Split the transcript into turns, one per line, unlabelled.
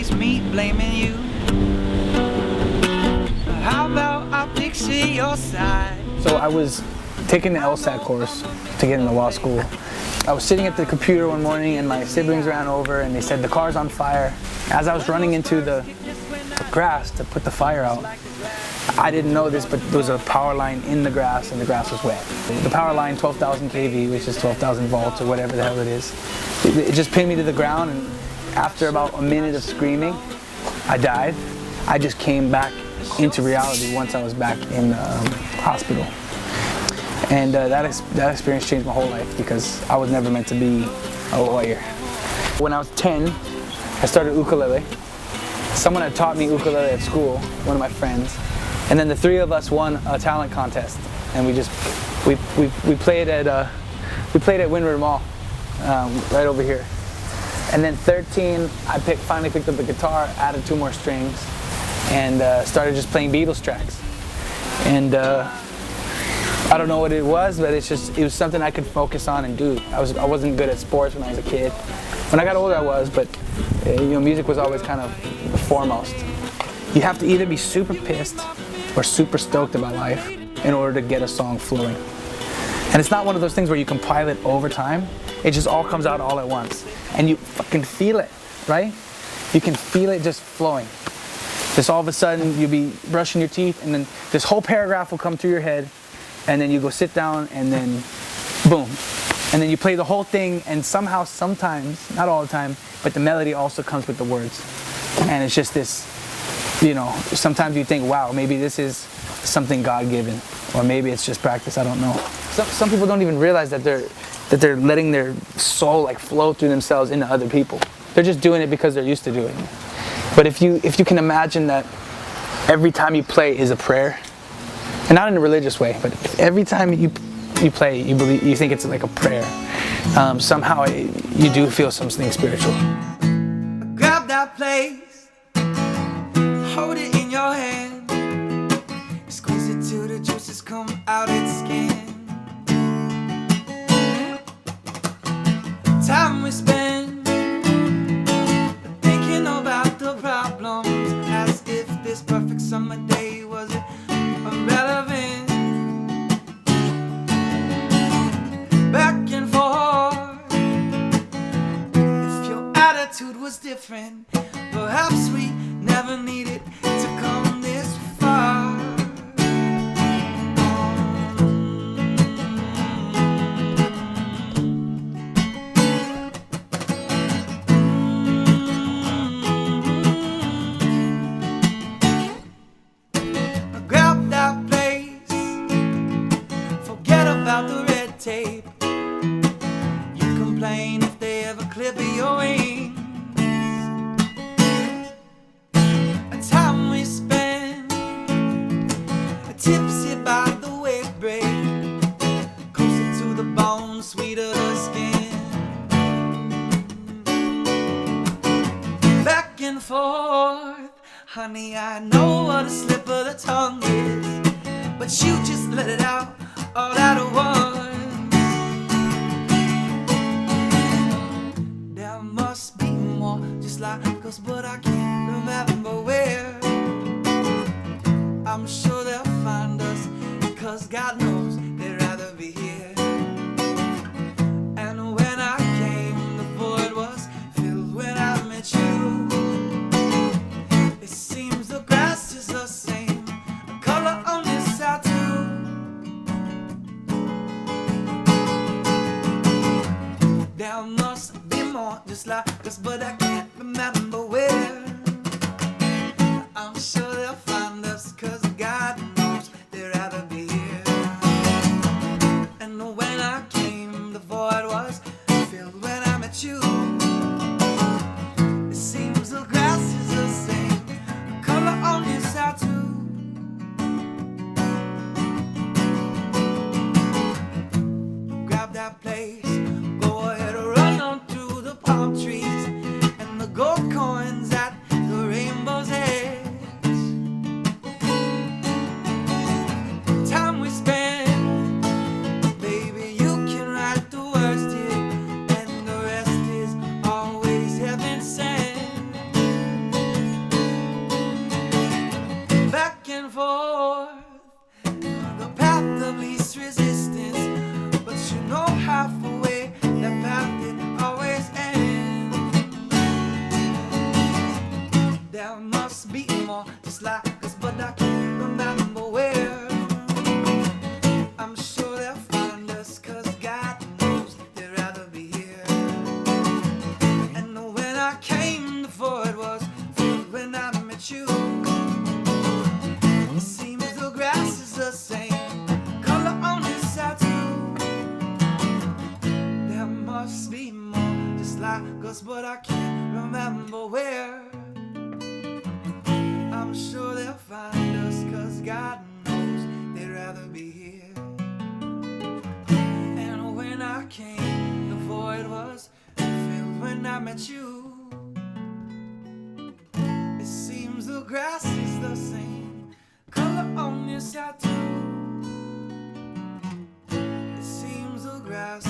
it's me blaming you. How about I fix it your side?
So I was taking the LSAT course to get into law school. I was sitting at the computer one morning and my siblings ran over and they said the car's on fire. As I was running into the grass to put the fire out, I didn't know this, but there was a power line in the grass and the grass was wet. The power line, 12,000 kV, which is 12,000 volts or whatever the hell it is, it just pinned me to the ground, and after about a minute of screaming, I died. I just came back into reality once I was back in the hospital. And that experience changed my whole life because I was never meant to be a lawyer. When I was 10, I started ukulele. Someone had taught me ukulele at school, one of my friends. And then the three of us won a talent contest, and we played at Windward Mall, right over here. And then 13, I finally picked up the guitar, added 2 more strings, and started just playing Beatles tracks. And I don't know what it was, but it was something I could focus on and do. I wasn't good at sports when I was a kid. When I got older, I was, but music was always kind of foremost. You have to either be super pissed or super stoked about life in order to get a song flowing. And it's not one of those things where you compile it over time. It just all comes out all at once. And you fucking feel it, right? You can feel it just flowing. Just all of a sudden, you'll be brushing your teeth and then this whole paragraph will come through your head, and then you go sit down and then boom. And then you play the whole thing, and somehow, sometimes, not all the time, but the melody also comes with the words. And it's just this, sometimes you think, wow, maybe this is something God-given, or maybe it's just practice, I don't know. Some people don't even realize that they're letting their soul like flow through themselves into other people. They're just doing it because they're used to doing it. But if you can imagine that every time you play is a prayer, and not in a religious way, but every time you play, you think it's like a prayer, somehow you do feel something spiritual.
Grab that place, hold it in your hand, squeeze it till the juices come out its skin. Time we spend thinking about the problems, as if this perfect summer day was irrelevant. Back and forth, if your attitude was different, perhaps we never needed to come this far. Grab that place, forget about the red tape. You complain if they ever clip your wings. A time we spend tipsy by the wave break, closer to the bone, sweeter the skin. Back and forth, honey, I know what a slip of the tongue is, but you just let it out all at once. There must be more, just like us, but I can't remember where. I'm sure they'll find us, because God knows they'd rather be here. And when I came, the void was filled when I met you. It seems the grass is the same color on this side too. There must be more, just like us, but I can't remember where. I'm sure they'll find us, cause God knows they'd rather be here. And when I came, the void was filled when I met you. It seems the grass is the same color on this side too. Grab that place, go ahead and run on through the palm trees and the gold coins at the rainbow's edge. be more just like us, but I can't remember where. I'm sure they'll find us, 'cause God knows they'd rather be here. And when I came, the void was filled when I met you. It seems the grass is the same color on your side too. It seems the grass